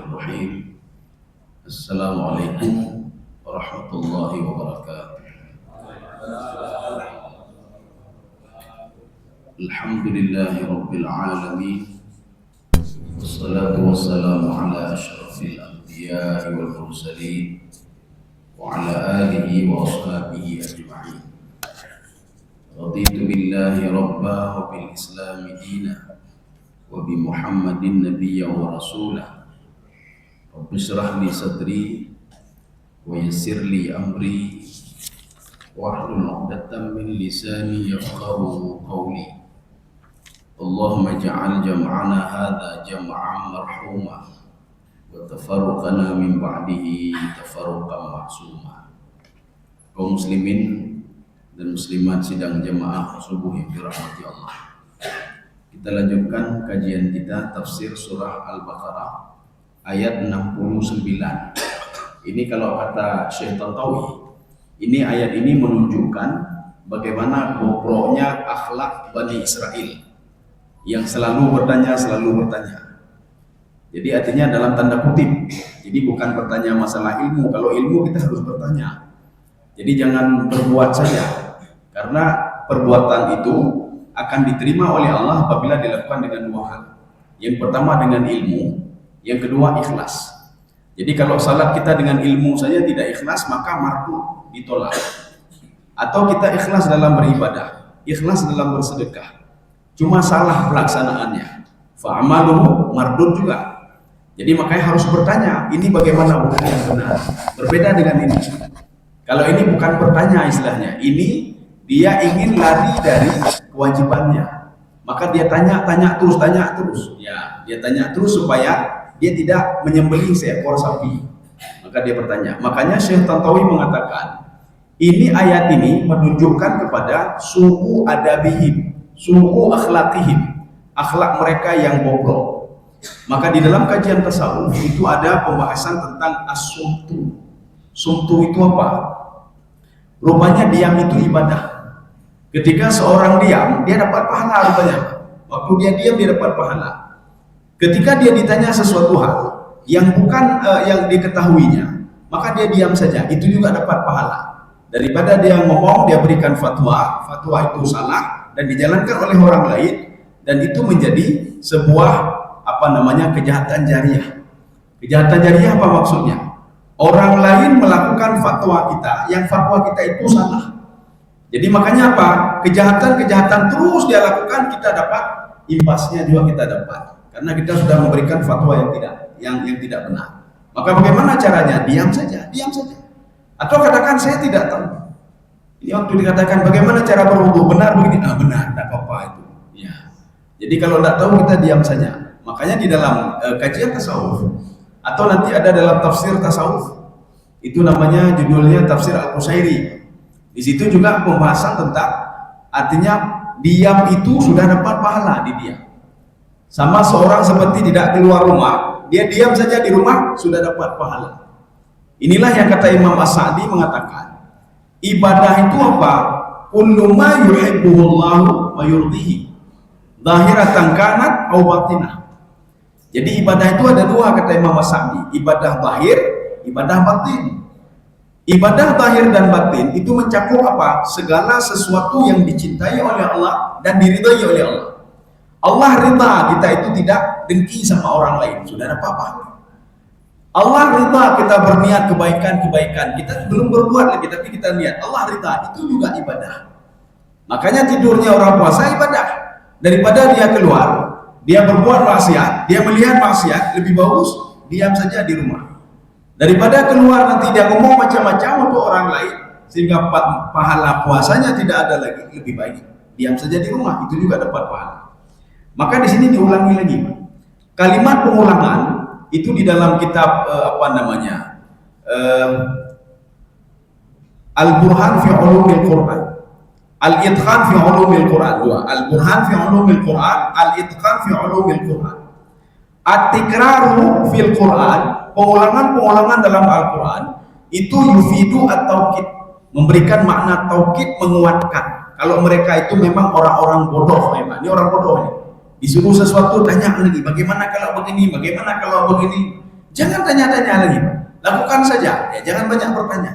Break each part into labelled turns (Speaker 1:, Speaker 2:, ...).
Speaker 1: Bismillahirrahmanirrahim. Assalamualaikum warahmatullahi wabarakatuh. Alhamdulillahi rabbil alamin. Wassalatu wassalamu ala asyrafil anbiya'i wal mursalin wa ala alihi wa ashabihi ajma'in. Raditu billahi rabba wa bil islami dina wa bi Muhammadin nabiyya wa rasulah. Rabbi shrah li sadri wa yassir li amri wahlul 'uqdatam min lisani yafqahu qawli. Allahumma ij'al jam'ana hadha jam'an marhuma wa tafarruqana min ba'dihi tafarruqan ma'suma. Kaum muslimin dan muslimat sidang jamaah subuh yang dirahmati Allah. Kita lanjutkan kajian kita tafsir surah Al-Baqarah ayat 69. Ini kalau kata Syekh Tantawi, ini ayat ini menunjukkan bagaimana bobroknya akhlak Bani Israel yang selalu bertanya. Jadi artinya dalam tanda kutip. Jadi bukan bertanya masalah ilmu. Kalau ilmu kita harus bertanya. Jadi jangan berbuat saja, karena perbuatan itu akan diterima oleh Allah apabila dilakukan dengan dua hal. Yang pertama dengan ilmu, yang kedua ikhlas. Jadi kalau salat kita dengan ilmu saja tidak ikhlas, maka mardud, ditolak. Atau kita ikhlas dalam beribadah, ikhlas dalam bersedekah, cuma salah pelaksanaannya, fa'amaluhu mardud juga. Jadi makanya harus bertanya, ini bagaimana hukum yang benar? Berbeda dengan ini. Kalau ini bukan bertanya istilahnya, ini dia ingin lari dari kewajibannya, maka dia tanya terus. Ya, dia tanya terus supaya dia tidak menyembelih seekor sapi. Maka dia bertanya. Makanya Syekh Tantawi mengatakan, ini ayat ini menunjukkan kepada suhu adabihim, suhu akhlaqihim, akhlak mereka yang bobrok. Maka di dalam kajian tasawuf itu ada pembahasan tentang as-sumtu. Sumtu itu apa? Rupanya diam itu ibadah. Ketika seorang diam, dia dapat pahala rupanya. Waktu dia diam, dia dapat pahala. Ketika dia ditanya sesuatu hal yang bukan yang diketahuinya, maka dia diam saja, itu juga dapat pahala. Daripada dia ngomong, dia berikan fatwa itu salah dan dijalankan oleh orang lain, dan itu menjadi sebuah kejahatan jariah. Kejahatan jariah apa maksudnya? Orang lain melakukan fatwa kita, yang fatwa kita itu salah. Jadi makanya apa? Kejahatan terus dia lakukan, kita dapat imbasnya juga kita dapat. Karena kita sudah memberikan fatwa yang tidak benar. Maka bagaimana caranya? Diam saja. Atau katakan saya tidak tahu. Ini waktu dikatakan bagaimana cara berwudu, benar begini, benar, tidak apa-apa itu. Ya. Jadi kalau tidak tahu kita diam saja. Makanya di dalam kajian tasawuf atau nanti ada dalam tafsir tasawuf, itu namanya judulnya tafsir Al-Qusairi. Di situ juga pembahasan tentang artinya diam itu sudah dapat pahala di dia. Sama seorang seperti tidak keluar rumah, dia diam saja di rumah sudah dapat pahala. Inilah yang kata Imam As-Sa'di mengatakan, ibadah itu apa? Kullu ma yuhibbuhullahu wa yurdihi, zahiratan kanat aw batinah. Jadi ibadah itu ada dua kata Imam As-Sa'di, ibadah zahir, ibadah batin. Ibadah zahir dan batin itu mencakup apa? Segala sesuatu yang dicintai oleh Allah dan diridhai oleh Allah. Allah ridha kita itu tidak dengki sama orang lain, sudah ada apa-apa. Allah ridha kita berniat kebaikan, kita belum berbuat lagi tapi kita niat. Allah ridha, itu juga ibadah. Makanya tidurnya orang puasa ibadah. Daripada dia keluar, dia berbuat maksiat, dia melihat maksiat, lebih bagus diam saja di rumah. Daripada keluar nanti dia ngomong macam-macam untuk orang lain sehingga pahala puasanya tidak ada lagi, lebih baik diam saja di rumah, itu juga dapat pahala. Maka di sini diulangi lagi, kalimat pengulangan itu di dalam kitab Al-Burhan fi Ulumil Quran, Al-Itqan fi Ulumil Quran, Al-Burhan fi Ulumil Quran, Al-Itqan fi Ulumil Quran. At-tikraru fil Quran, pengulangan dalam Al-Quran itu yufidu at-taukid, memberikan makna taukid, menguatkan. Kalau mereka itu memang orang-orang bodoh, memang ini orang bodoh ini. Disuruh sesuatu tanya lagi, bagaimana kalau begini, bagaimana kalau begini. Jangan tanya-tanya lagi, Pak. Lakukan saja, ya jangan banyak bertanya.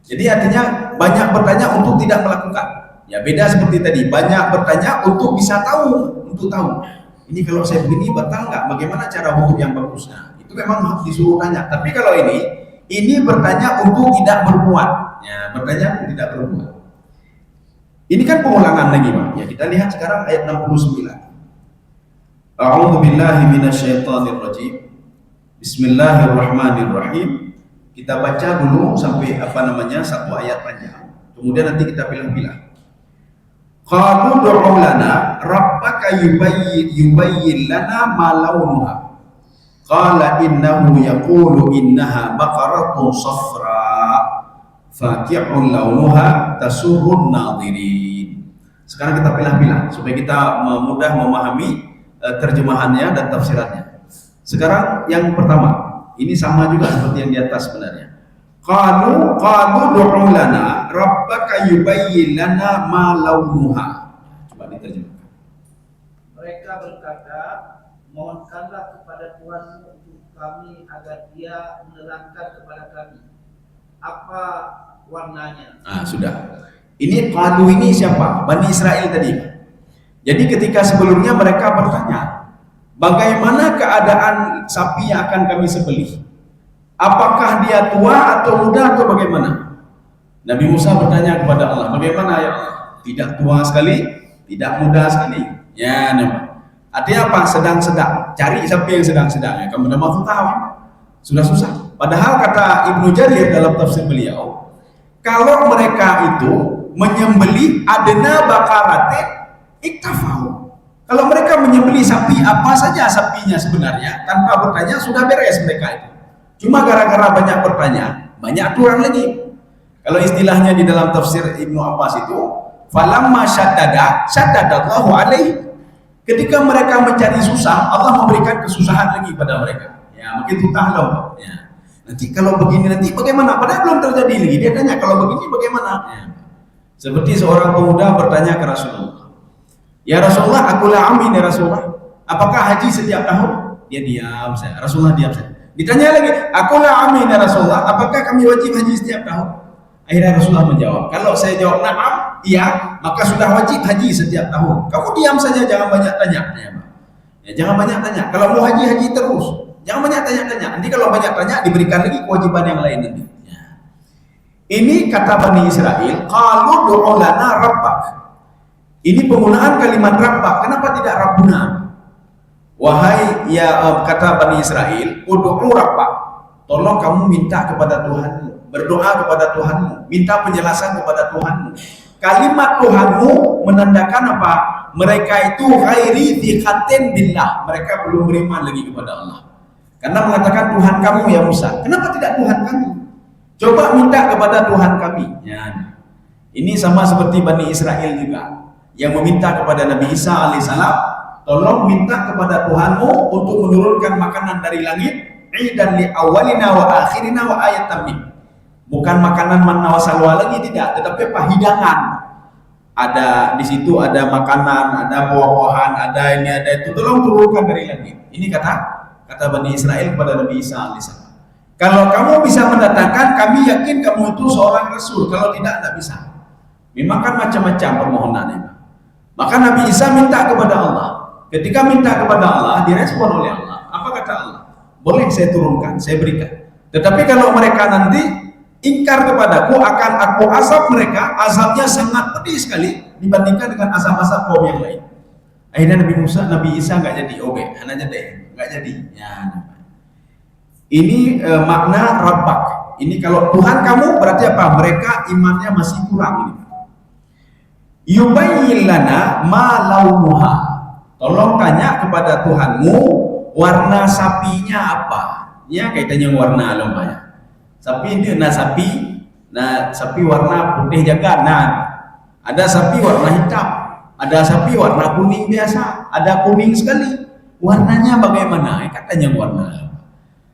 Speaker 1: Jadi artinya banyak bertanya untuk tidak melakukan. Ya beda seperti tadi, banyak bertanya untuk bisa tahu, untuk tahu. Ini kalau saya begini batal nggak? Bagaimana cara wudhu yang bagus? Nah, itu memang harus disuruh tanya. Tapi kalau ini bertanya untuk tidak berbuat. Ya, bertanya untuk tidak berbuat. Ini kan pengulangan lagi, Pak. Ya, kita lihat sekarang ayat 69. A'udzu billahi minasyaitonir rajim. Bismillahirrahmanirrahim. Kita baca dulu sampai satu ayat panjang. Kemudian nanti kita pilih-pilih. Qalu du'u lana rabbaka yubayyin lana ma launuha. Qala innahu yaqulu innaha baqaratun safra faqi'un launuha tasurrun nadhirin. Sekarang kita pilih-pilih supaya kita mudah memahami terjemahannya dan tafsirannya. Sekarang yang pertama, ini sama juga seperti yang di atas sebenarnya. Qalu du'u lana rabbaka yubayyin lana ma launuha. Coba diterjemahkan.
Speaker 2: Mereka berkata, mohonkanlah kepada Tuhanmu untuk kami agar Dia menerangkan kepada kami apa warnanya.
Speaker 1: Sudah. Ini qalu ini siapa? Bani Israel tadi. Jadi ketika sebelumnya mereka bertanya, bagaimana keadaan sapi yang akan kami sembelih? Apakah dia tua atau muda atau bagaimana? Nabi Musa bertanya kepada Allah, bagaimana ya Allah? Tidak tua sekali, tidak muda sekali. Ya, nampak. Artinya apa? Sedang-sedang. Cari sapi yang sedang-sedang. Ya, kamu dah mahu tahu. Sudah susah. Padahal kata Ibnu Jarir dalam tafsir beliau, kalau mereka itu menyembelih adna bakarate iktafahu. Kalau mereka menyembelih sapi apa saja sapinya sebenarnya tanpa bertanya sudah beres mereka itu. Cuma gara-gara banyak bertanya, banyak aturan lagi. Kalau istilahnya di dalam tafsir Ibnu Abbas itu, falamma syaddadallahu alaihi. Ketika mereka mencari susah, Allah memberikan kesusahan lagi pada mereka. Ya, mungkin tutahlah. Ya. Nanti kalau begini nanti bagaimana? Padahal belum terjadi lagi. Dia tanya kalau begini bagaimana? Ya. Seperti seorang pemuda bertanya ke Rasulullah, ya Rasulullah, akulah amin ya Rasulullah. Apakah haji setiap tahun? Dia diam saja. Rasulullah diam saja. Ditanya lagi, akulah amin ya Rasulullah, apakah kami wajib haji setiap tahun? Akhirnya Rasulullah menjawab, kalau saya jawab na'am, iya, maka sudah wajib haji setiap tahun. Kamu diam saja, jangan banyak tanya. Ya, jangan banyak tanya. Kalau mau haji, haji terus. Jangan banyak tanya-tanya. Nanti kalau banyak tanya, diberikan lagi kewajiban yang lain nanti. Ya. Ini kata Bani Israel, qalu du'u lana rabbak. Ini penggunaan kalimat rabbak. Kenapa tidak rabbuna? Wahai kata Bani Israel, ud'u rabbak. Tolong kamu minta kepada Tuhanmu, berdoa kepada Tuhanmu, minta penjelasan kepada Tuhanmu. Kalimat Tuhanmu menandakan apa? Mereka itu ghairi thiqatin billah. Mereka belum beriman lagi kepada Allah. Karena mengatakan Tuhan kamu ya Musa. Kenapa tidak Tuhan kami? Coba minta kepada Tuhan kami. Ya. Ini sama seperti Bani Israel juga yang meminta kepada Nabi Isa alaihissalam, tolong minta kepada Tuhanmu untuk menurunkan makanan dari langit, idan li awalina wa akhirina wa ayatan min. Bukan makanan manna wa salwa lagi, tidak, tetapi apa? Hidangan. Ada di situ ada makanan, ada buah-buahan, ada ini, ada itu. Tolong turunkan dari langit. Ini kata Bani Israel kepada Nabi Isa alaihissalam. Kalau kamu bisa mendatangkan, kami yakin kamu itu seorang rasul. Kalau tidak bisa. Memang kan macam-macam permohonannya. Maka Nabi Isa minta kepada Allah. Ketika minta kepada Allah, direspon oleh Allah. Apa kata Allah? Boleh saya turunkan, saya berikan. Tetapi kalau mereka nanti ingkar kepadaku, akan aku azab mereka. Azabnya sangat pedih sekali dibandingkan dengan azab-azab kaum yang lain. Akhirnya Nabi Isa nggak jadi. Oke, anaknya deh, nggak jadi. Ya, ini makna rabbak. Ini kalau Tuhan kamu berarti apa? Mereka imannya masih kurang ini. Yubayyin lana ma launuha. Tolong tanya kepada Tuhanmu warna sapinya apa? Ya kaitannya warna lombanya. Sapi itu sapi warna putih jaga. Nah, ada sapi warna hitam, ada sapi warna kuning biasa, ada kuning sekali. Warnanya bagaimana? Katanya warna.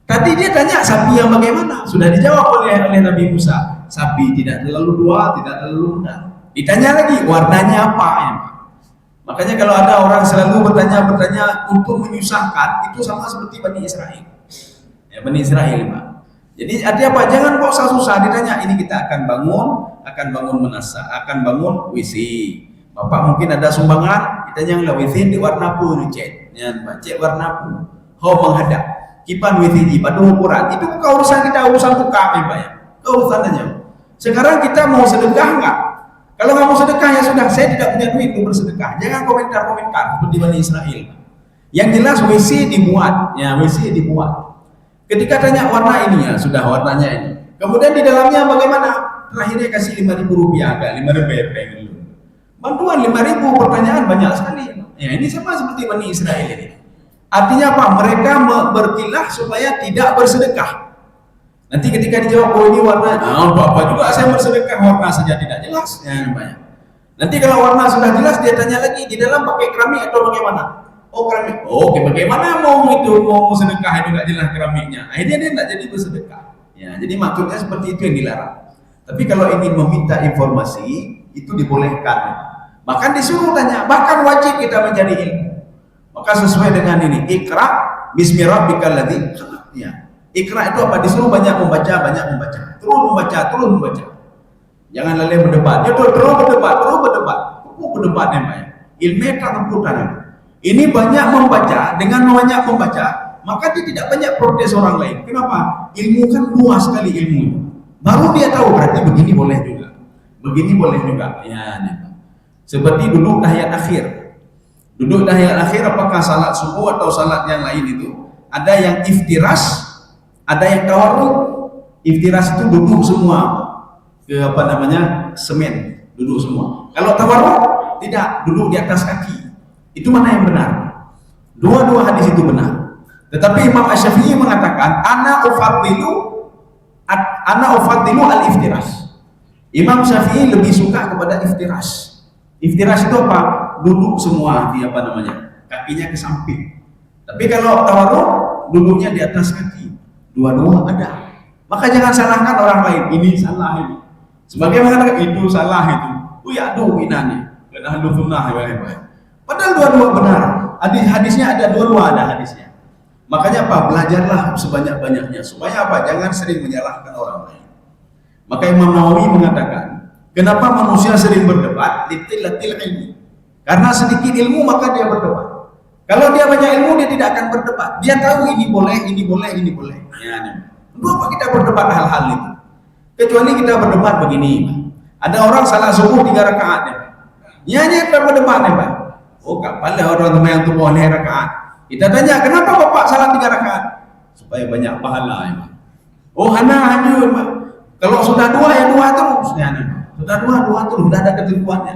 Speaker 1: Tadi dia tanya sapi yang bagaimana? Sudah dijawab oleh Nabi Musa. Sapi tidak terlalu tua, tidak terlalu muda. Ditanya lagi warnanya apa? Ya. Makanya kalau ada orang selalu bertanya untuk menyusahkan, itu sama seperti Bani Israel. Ya, Bani Israel, Pak. Jadi artinya apa? Jangan kok susah-susah ditanya. Ini kita akan bangun menasa, akan bangun WC. Bapak mungkin ada sumbangan, kita janganlah WC di warna apa cek. Ya, Pak, cek warna apa. How menghadap. Kipan WC pada ukuran. Itu bukan urusan kita, urusan tukang, Pak ya. Urusannya. Sekarang kita mau sedekah enggak? Kalau nggak mau sedekah ya sudah, saya tidak punya duit untuk bersedekah. Jangan komentar-komentar seperti Bani Israel. Yang jelas WC dibuat, ya WC dibuat. Ketika tanya warna ini ya sudah warnanya ini. Kemudian di dalamnya bagaimana? Terakhirnya kasih 5.000 rupiah, agak 5.000 dulu. Bantuan 5.000, pertanyaan banyak sekali. Ya ini sama seperti Bani Israel ini. Artinya apa? Mereka berkilah supaya tidak bersedekah. Nanti ketika dijawab, oh ini warna, Bapak juga saya bersedekah, warna saja tidak jelas. Ya, banyak. Nanti kalau warna sudah jelas, dia tanya lagi, di dalam pakai keramik atau bagaimana? Oh keramik. Oh, oke, bagaimana mau sedekah itu nggak jelas keramiknya? Akhirnya dia tidak jadi bersedekah. Ya, jadi maksudnya seperti itu yang dilarang. Tapi kalau ingin meminta informasi, itu dibolehkan. Bahkan disuruh tanya, bahkan wajib kita mencari ilmu. Maka sesuai dengan ini, Iqra bismi rabbikal ladzi khalaq. Ya. Iqra itu apa? Disuruh banyak membaca, terus membaca. Jangan lalai berdebat. Ya terus berdebat. Berdebat ya, Pak. Ilmu rebutan. Ini banyak membaca, dengan banyak membaca, maka dia tidak banyak protes orang lain. Kenapa? Ilmu kan luas sekali ilmu. Baru dia tahu berarti begini boleh juga. Begini boleh juga. Ya, nih, Pak. Seperti duduk tahiyat akhir. Duduk tahiyat akhir apakah salat subuh atau salat yang lain itu? Ada yang iftiras, ada yang tawarruk. Iftiras itu duduk semua ke semen, duduk semua. Kalau tawarruk tidak, duduk di atas kaki. Itu mana yang benar? Dua-dua hadis itu benar. Tetapi Imam Asy-Syafi'i mengatakan ana ufaddilu al-iftiras. Imam Syafi'i lebih suka kepada iftiras. Iftiras itu apa? Duduk semua di kakinya ke samping. Tapi kalau tawarruk duduknya di atas kaki. Dua-dua ada. Maka jangan salahkan orang lain. Ini salah ini. Sebagai mengatakan itu salah itu. Aduh inani. Padahal dua-dua benar. Hadisnya ada dua-dua ada hadisnya. Makanya apa? Belajarlah sebanyak-banyaknya supaya apa? Jangan sering menyalahkan orang lain. Maka Imam Nawawi mengatakan, kenapa manusia sering berdebat? Litillatil ilmi. Karena sedikit ilmu maka dia berdebat. Kalau dia banyak ilmu dia tidak akan berdebat. Dia tahu ini boleh, ini boleh, ini boleh. Ya, untuk apa kita berdebat hal-hal itu? Kecuali kita berdebat begini. Ada orang salah subuh 3 rakaat. Ya, kita berdebat ya, Pak. Oh, kapan lah orang yang tu boleh rakaat. Kita tanya, kenapa Bapak salah 3 rakaat? Supaya banyak pahala ya, Pak. Oh, hanya Pak. Kalau sudah 2 ya 2 terus. Ya, sudah 2 terus, sudah ada ketentuannya.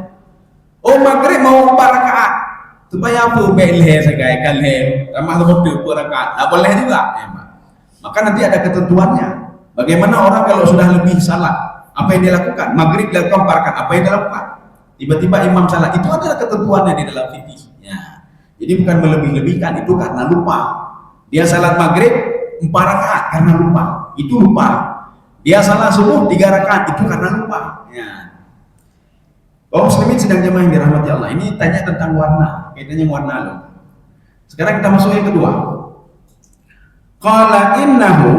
Speaker 1: Oh, maghrib mau 4 rakaat. Supaya apa? Beleh segai kalem, ramah lebih 2 rakaat. Nah, boleh juga, ya, Pak. Maka nanti ada ketentuannya. Bagaimana orang kalau sudah lebih salat, apa yang dia lakukan? Maghrib dilakukan 4 rakaat, apa yang dia lakukan? Tiba-tiba imam salat, itu adalah ketentuannya di dalam fikih. Ya. Jadi bukan melebih-lebihkan, itu karena lupa. Dia salat maghrib 4 rakaat karena lupa, itu lupa. Dia salat subuh 3 rakaat, itu karena lupa. Ya. Kaum muslimin sedang jemaah yang dirahmati Allah. Ini tanya tentang warna, kaitannya warna loh. Sekarang kita masuk yang kedua. Qala innahu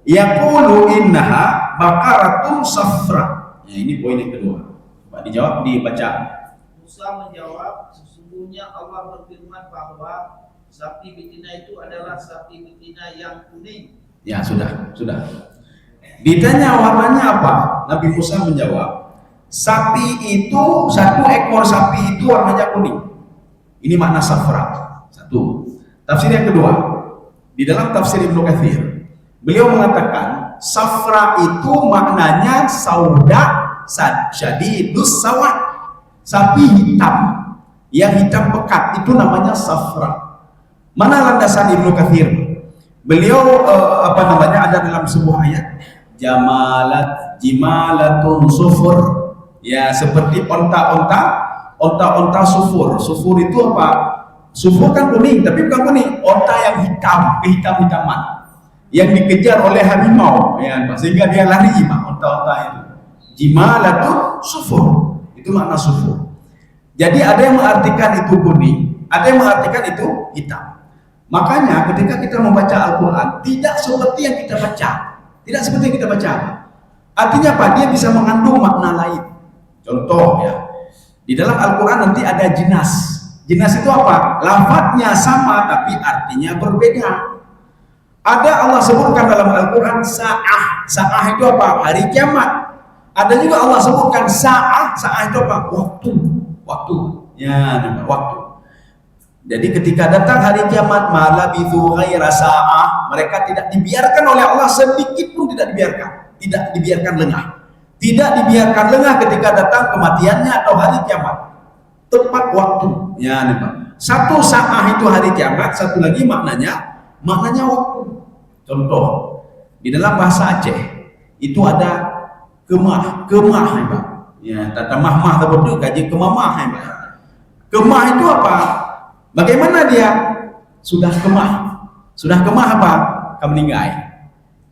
Speaker 1: yaqulu innaha baqaratun safra. Ya, ini poin yang kedua. Pak dijawab, dibaca.
Speaker 2: Musa menjawab, sesungguhnya Allah berfirman bahwa sapi betina itu adalah sapi betina yang kuning.
Speaker 1: Ya, sudah. Ditanya warnanya apa? Nabi Musa menjawab, sapi itu, 1 ekor sapi itu warnanya kuning. Ini makna safra. 1. Tafsir yang kedua, di dalam tafsir Ibnu Katsir, beliau mengatakan safra itu maknanya sauda syadidus sawad, sapi hitam yang hitam pekat, itu namanya safra. Mana landasan Ibnu Katsir? Beliau ada dalam sebuah ayat, jimalatun sufur. Ya, seperti onta sufur. Sufur itu apa? Sufur kan kuning, tapi bukan kuning. Onta yang hitam, kehitam-hitaman, yang dikejar oleh harimau, ya, sehingga dia lari, onta-onta itu. Jimalatun sufur, itu makna sufur. Jadi ada yang mengartikan itu kuning, ada yang mengartikan itu hitam. Makanya ketika kita membaca Al-Quran, tidak seperti yang kita baca. Tidak seperti yang kita baca. Artinya apa? Dia bisa mengandung makna lain. Contoh ya, di dalam Al-Quran nanti ada jinas. Jinas itu apa? Lafadznya sama tapi artinya berbeda. Ada Allah sebutkan dalam Al-Quran sa'ah. Sa'ah itu apa? Hari kiamat. Ada juga Allah sebutkan sa'ah. Sa'ah itu apa? Waktu. Waktu. Ya, waktu. Jadi ketika datang hari kiamat, malabithu ghaira sa'ah, mereka tidak dibiarkan oleh Allah sedikit pun tidak dibiarkan lengah. Tidak dibiarkan lengah ketika datang kematiannya atau hari kiamat. Tepat waktu. Ya, Pak. Satu sa'ah itu hari kiamat, satu lagi maknanya waktu. Contoh, di dalam bahasa Aceh itu ada kemah, ya, Pak. Ya, tata mahmah tersebut kaji kemamah, ya, Pak. Kemah itu apa? Bagaimana dia sudah kemah apa? Kamu meninggal.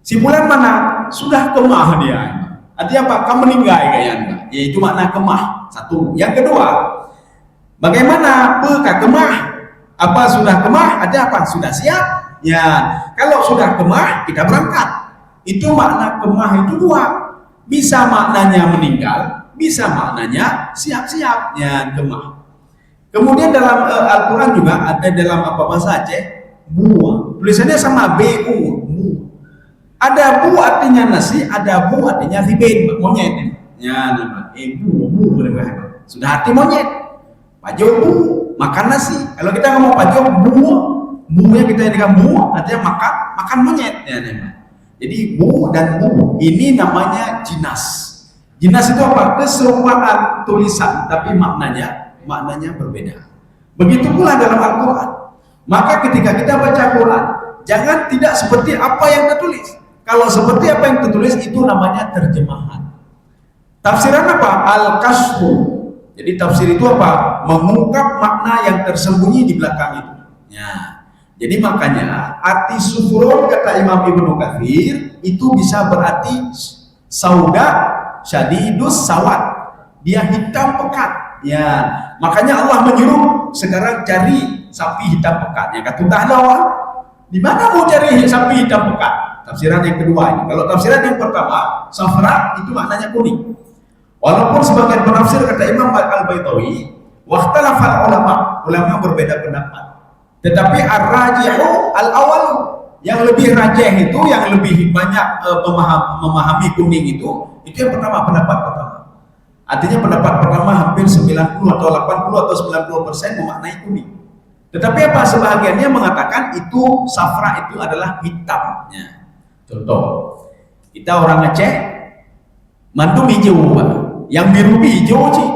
Speaker 1: Si bulan mana? Sudah kemah dia. Artinya apa? Kamu meninggal kayaknya. Yaitu makna kemah. Satu. Yang kedua, bagaimana peka kemah? Apa sudah kemah? Ada apa? Sudah siap? Ya. Kalau sudah kemah, kita berangkat. Itu makna kemah itu dua. Bisa maknanya meninggal, bisa maknanya siap-siap. Ya, kemah. Kemudian dalam Al-Quran juga ada dalam bahasa Aceh, bu. Tulisannya sama bu. Ada bu artinya nasi, ada bu artinya ribet, monyet. Ya, nama bu. Sudah arti monyet. Pajo bu, makan nasi. Kalau kita ngomong pajo bunya kita dengan bu, artinya makan monyet. Ya, nama. Jadi bu dan bu ini namanya jinas. Jinas itu apa? Keserumpaan tulisan, tapi maknanya berbeda. Begitu pula dalam Al-Quran. Maka ketika kita baca Quran, jangan tidak seperti apa yang tertulis. Kalau seperti apa yang tertulis itu namanya terjemahan. Tafsiran apa? Al-Kasfu. Jadi tafsir itu apa? Mengungkap makna yang tersembunyi di belakang itu. Ya. Jadi makanya arti sufurun kata Imam Ibnu Katsir itu bisa berarti sauda syadidus sawad. Dia hitam pekat. Ya, makanya Allah menyuruh sekarang cari sapi hitam pekat. Ya, kata Allah, di mana mau cari sapi hitam pekat? Tafsiran yang kedua ini. Kalau tafsiran yang pertama, safra itu maknanya kuning. Walaupun sebagian penafsir kata Imam Al-Baitawi, waqtalafal ulama berbeda pendapat. Tetapi ar-rajihu al-awwal, yang lebih rajih itu, yang lebih banyak memahami kuning itu yang pertama, pendapat pertama. Artinya pendapat pertama hampir 90 atau 80 atau 90% memaknai kuning. Tetapi apa sebahagiannya mengatakan itu safra itu adalah hitamnya. Contoh, kita orang Aceh, mantum hijau, Pak. Yang biru hijau sih.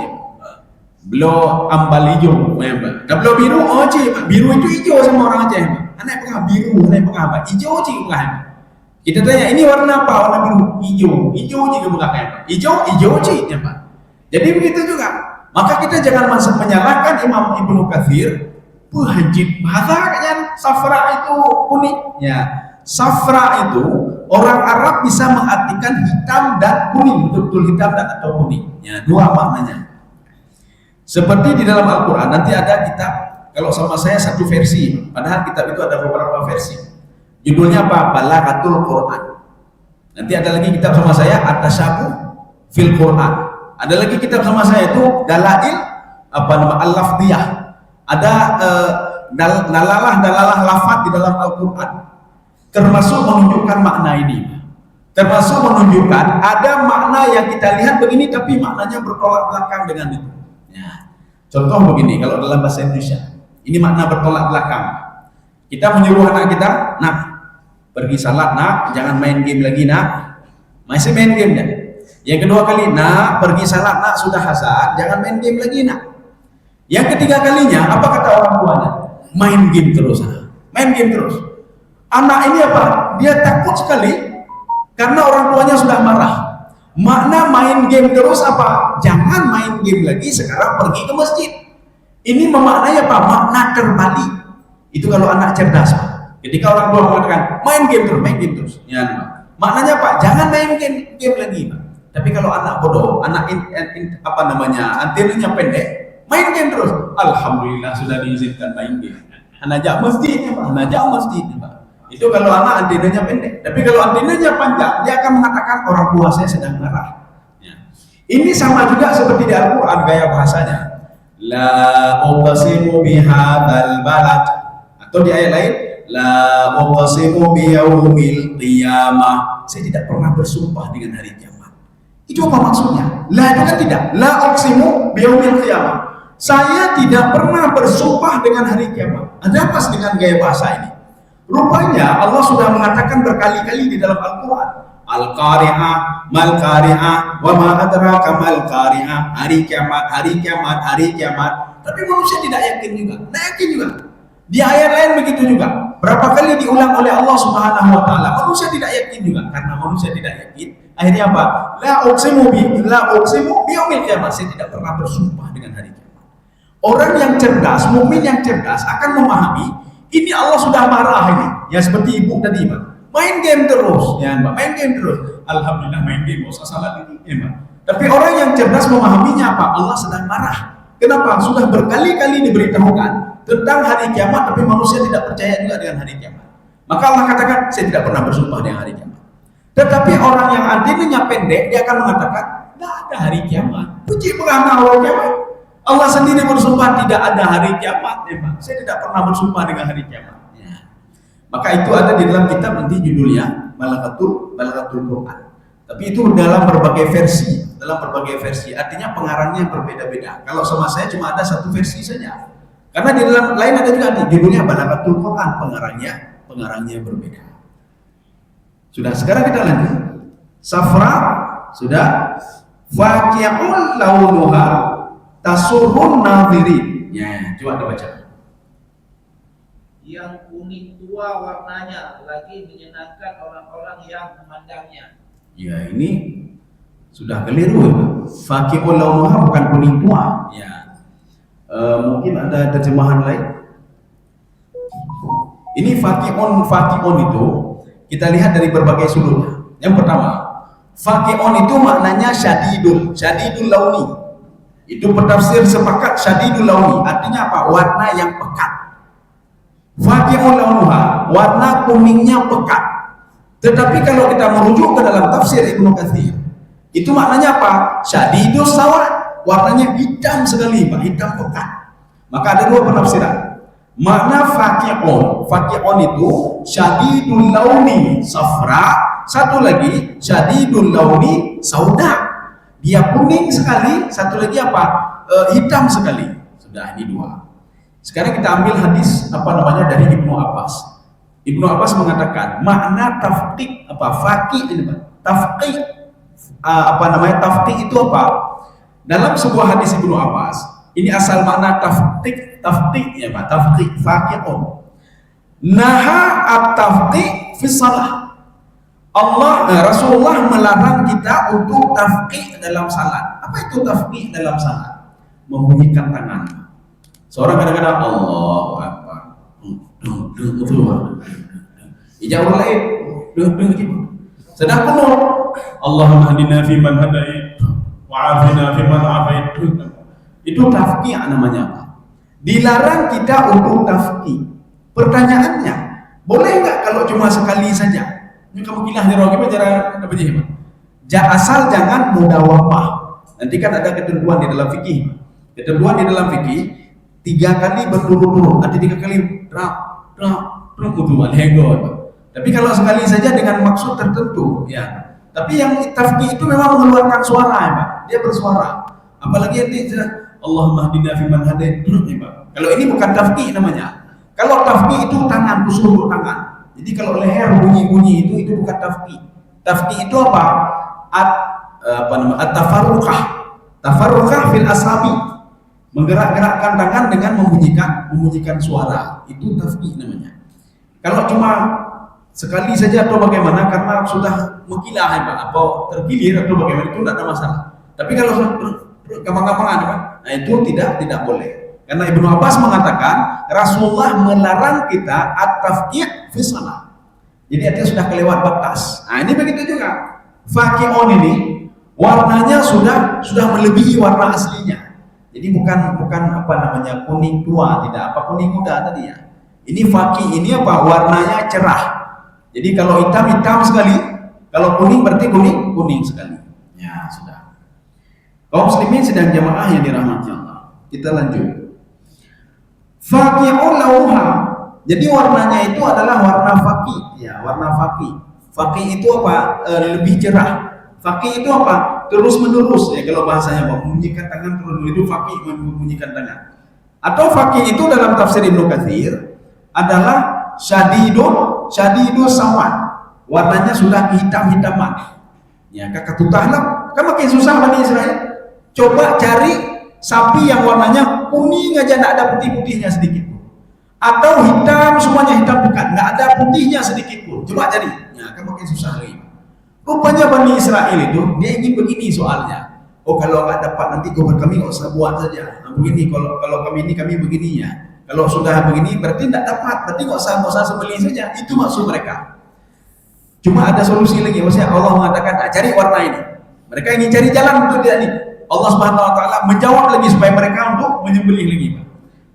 Speaker 1: Belum ambal hijau, Pak. Dan belum biru, Pak. Biru itu hijau sama orang Aceh, Pak. Anak pengah biru, anak pengah apa? Hijau sih, Pak. Kita tanya, ini warna apa? Warna biru, hijau. Hijau juga bukan, Pak. Hijau sih, Pak. Jadi begitu juga. Maka kita jangan menyalahkan Imam Ibnu Katsir, penghajib bahasanya safra itu kuning. Ya, safra itu orang Arab bisa mengartikan hitam dan kuning, betul-betul hitam dan atau kuning. Ya, dua maknanya. Seperti di dalam Al-Quran nanti ada kitab, kalau sama saya satu versi, padahal kitab itu ada beberapa versi. Judulnya apa? Balaghatul Quran. Nanti ada lagi kitab sama saya At-Tasyabuh fil Quran. Ada lagi kitab sama saya itu Dalail Al-Lafdiyah. Ada dalalah lafaz di dalam Al-Quran. Termasuk menunjukkan makna ini. Termasuk menunjukkan ada makna yang kita lihat begini tapi maknanya bertolak belakang dengan itu. Ya. Contoh begini, kalau dalam bahasa Indonesia, ini makna bertolak belakang. Kita menyuruh anak kita, nak pergi salat, nak jangan main game lagi, nak. Masih main game dah. Yang kedua kali, nak pergi salat, nak sudah azan, jangan main game lagi, nak. Yang ketiga kalinya, apa kata orang tuanya? Main game terus, main game terus. Anak ini apa? Dia takut sekali karena orang tuanya sudah marah. Makna main game terus apa? Jangan main game lagi, sekarang pergi ke masjid. Ini memaknai apa? Makna terbalik. Itu kalau anak cerdas, Pak. Ketika orang tua mengatakan main game terus, ya, maknanya apa? Jangan main game lagi, Pak. Tapi kalau anak bodoh, anak antenanya pendek, main game terus. Alhamdulillah sudah diizinkan main game. Najak masjid, Pak. Najak masjid, Pak. Itu kalau anak antenanya pendek. Tapi kalau antenanya panjang, dia akan mengatakan orang tua saya sedang marah. Ya. Ini sama juga seperti di Al-Quran gaya bahasanya. La uqsimu bihadzal balad. Atau di ayat lain, la uqsimu biyaumil qiyamah. Saya tidak pernah bersumpah dengan hari kiamat. Itu apa maksudnya? La itu kan tidak. La uqsimu biyaumil qiyamah. Saya tidak pernah bersumpah dengan hari kiamat. Ada apa dengan gaya bahasa ini? Rupanya Allah sudah mengatakan berkali-kali di dalam Al-Quran, Al-Qari'ah, Mal-Qari'ah, wa ma adraka mal-Qari'ah, hari kiamat, hari kiamat, hari kiamat. Tapi manusia tidak yakin juga. Tidak yakin juga. Di ayat lain begitu juga. Berapa kali diulang oleh Allah Subhanahu wa taala. Manusia tidak yakin juga. Karena manusia tidak yakin, akhirnya apa? La uqsimu biyaumil qiyamah. Saya tidak pernah bersumpah dengan hari kiamat. Orang yang cerdas, mukmin yang cerdas akan memahami ini Allah sudah marah ini. Ya seperti ibu tadi, Pak. Main game terus, ya, Pak. Main game terus. Alhamdulillah main game, usah salah ini, ya, Pak. Tapi orang yang cerdas memahaminya apa? Allah sedang marah. Kenapa? Sudah berkali-kali diberitahukan tentang hari kiamat, tapi manusia tidak percaya juga dengan hari kiamat. Maka Allah katakan, saya tidak pernah bersumpah dengan hari kiamat. Tetapi orang yang antenanya pendek, dia akan mengatakan, tidak ada hari kiamat. Puji pengarang awal kiamat. Allah sendiri bersumpah tidak ada hari kiamat, ya, Pak. Saya tidak pernah bersumpah dengan hari kiamat. Ya. Maka itu ada di dalam kitab nanti judulnya Balaghatul Quran. Tapi itu dalam berbagai versi, artinya pengarangnya berbeda-beda. Kalau sama saya cuma ada satu versi saja. Karena di dalam lain ada juga nanti judulnya Balaghatul Quran, pengarangnya berbeda. Sudah, sekarang kita lanjut. Safra sudah, faqi'ul launuha tasurrun nadhirin. Ya, coba dibaca.
Speaker 2: Yang kuning tua warnanya lagi menyenangkan orang-orang yang memandangnya.
Speaker 1: Ya, ini sudah keliru. Faqi'ul launuha bukan kuning tua. Ya. Mungkin ada terjemahan lain. Ini faqi'un itu kita lihat dari berbagai sudutnya. Yang pertama, faqi'un itu maknanya syadidul launi. Itu pentafsir sepakat syadidul launi, artinya apa? Warna yang pekat. Faqi'ul launuha, warna kuningnya pekat. Tetapi kalau kita merujuk ke dalam tafsir Ibnu Katsir, itu maknanya apa? Syadidus sawad, warnanya hitam sekali, Pak, hitam pekat. Maka ada dua penafsiran. Makna faqi'un itu syadidul launi safra, satu lagi syadidul launi sauda. Dia kuning sekali, satu lagi apa? Hitam sekali. Sudah, ini dua. Sekarang kita ambil hadis dari Ibnu Abbas. Ibnu Abbas mengatakan makna tafqiq faqih ini, Pak. Tafqiq tafqiq itu apa? Dalam sebuah hadis Ibnu Abbas, ini asal makna tafqiq ya, Pak. Tafqiq faqiqun. Naha at-tafqiq fi shalah. Rasulullah melarang kita untuk tafqih dalam salat. Apa itu tafqih dalam salat? Membunyikan tangan. Seorang kadang-kadang Allahu Akbar. Ijabah lain. Sedang penuh. Allahumma hadina fi man hadait wa afina fi man afait. Itu tafqih namanya, Pak. Dilarang kita untuk tafqih. Pertanyaannya, boleh nggak kalau cuma sekali saja? Ini kamu kilah di rogi cara apa sih, Pak? Asal jangan mudawamah. Nanti kan ada ketentuan di dalam fikih. Ketentuan di dalam fikih 3 kali berturut-turut, nanti 3 kali Tapi kalau sekali saja dengan maksud tertentu, ya. Tapi yang tafqih itu memang mengeluarkan suara, ya, Pak. Dia bersuara. Apalagi nanti Allahumma hdina fi man hadait, ya, Pak. Kalau ini bukan tafqih namanya. Kalau tafqih itu tangan, tusuk tangan. Jadi kalau leher bunyi-bunyi itu bukan tafqih. Tafqih itu apa? At-tafarruqah. Tafarruqah fil asabi. Menggerak-gerakkan tangan dengan membunyikan suara. Itu tafqih namanya. Kalau cuma sekali saja atau bagaimana karena sudah mengkilah, atau tergilir atau bagaimana, itu tidak ada masalah. Tapi kalau gampang-gampangan, nah itu tidak boleh. Karena Ibnu Abbas mengatakan Rasulullah melarang kita at-tafqih fi shalah. Jadi artinya sudah kelewat batas. Nah, ini begitu juga. Faqi'un ini warnanya sudah melebihi warna aslinya. Jadi bukan kuning tua, tidak kuning muda tadi ya. Ini faqih, ini apa? Warnanya cerah. Jadi kalau hitam, hitam sekali. Kalau kuning berarti kuning, kuning sekali. Ya, sudah. Kaum muslimin sedang jamaah yang dirahmati Allah. Kita lanjut. Faqi'ul lauha. Jadi warnanya itu adalah warna faqih. Ya, warna faqih. Faqih itu apa? Lebih cerah. Faqih itu apa? Terus menerus. Ya, kalau bahasanya apa? Membunyikan tangan terus itu faqih, membunyikan tangan. Atau faqih itu dalam tafsir Ibnu Katsir adalah syadidun sawad. Warnanya sudah hitam-hitaman. Ya, kakatutahlah. Kan makin susah Bani Israel. Coba cari sapi yang warnanya kuning aja, enggak ada putih-putihnya sedikit pun. Atau hitam, semuanya hitam pekat, enggak ada putihnya sedikit pun. Coba cari. Ya, kan makin susah lagi. Rupanya Bani Israel itu dia ingin begini soalnya. Oh, kalau nggak dapat nanti kubur kami nggak usah buat saja. Nah, begini kalau kami ini kami begininya. Kalau sudah begini berarti tidak dapat, berarti nggak usah sembelih saja. Itu maksud mereka. Cuma ada solusi lagi. Maksudnya Allah mengatakan, cari warna ini. Mereka ingin cari jalan untuk dia ini. Allah Subhanahu Wa Taala menjawab lagi supaya mereka untuk menyembelih lagi.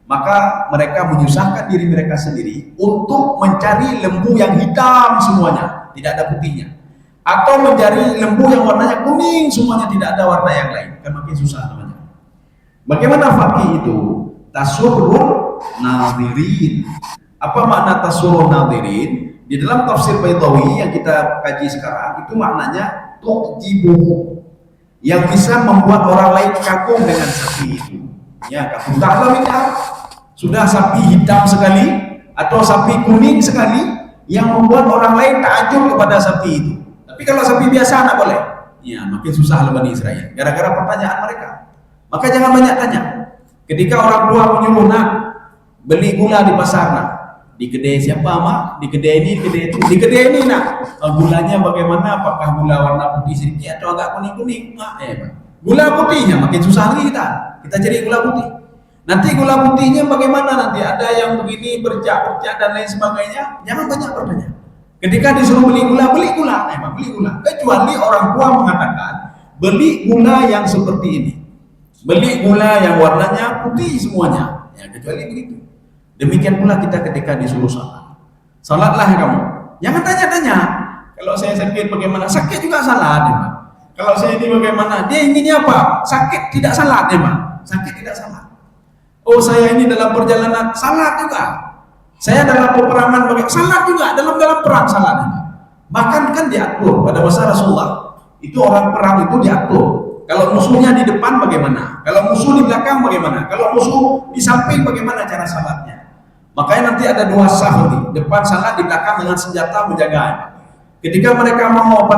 Speaker 1: Maka mereka menyusahkan diri mereka sendiri untuk mencari lembu yang hitam semuanya, tidak ada putihnya. Atau mencari lembu yang warnanya kuning semuanya, tidak ada warna yang lain, kan makin susah namanya. Bagaimana faqih itu? Tasurrul nadirin. Apa makna tasurrul nadirin? Di dalam tafsir Baitawi yang kita kaji sekarang itu maknanya tu'jibuhu, yang bisa membuat orang lain kagum dengan sapi itu. Ya, kagum taklah ini sudah sapi hitam sekali atau sapi kuning sekali yang membuat orang lain takjub kepada sapi itu. Tapi kalau sapi biasa tidak boleh. Ya, makin susah Bani Israel gara-gara pertanyaan mereka. Maka jangan banyak tanya. Ketika orang tua menyuruh nak beli gula di pasar, nak di kedai siapa mak? Di kedai ini, di kedai itu, di kedai ini nak. Gulanya bagaimana? Apakah gula warna putih sedikit atau agak kuning-kuning? Gula putihnya makin susah lagi kita cari gula putih. Nanti gula putihnya bagaimana nanti? Ada yang begini bercak-bercak dan lain sebagainya. Jangan banyak bertanya. Ketika disuruh beli gula, beli gula. Beli gula. Kecuali orang tua mengatakan beli gula yang seperti ini. Beli gula yang warnanya putih semuanya. Ya, kecuali begitu. Demikian pula kita ketika disuruh salat. Salatlah kamu. Jangan tanya-tanya. Kalau saya sakit bagaimana? Sakit juga salat, ya, Pak. Kalau saya ini bagaimana? Dia inginnya apa? Sakit tidak salat, ya, Pak. Sakit tidak salat. Oh, saya ini dalam perjalanan salat juga. Saya dalam peperangan salat juga, dalam perang salat. Bahkan kan diatur pada masa Rasulullah. Itu orang perang itu diatur. Kalau musuhnya di depan bagaimana? Kalau musuh di belakang bagaimana? Kalau musuh di samping bagaimana cara salatnya? Makanya nanti ada dua saf nanti, depan salat, di belakang dengan senjata menjaga. Ketika mereka mau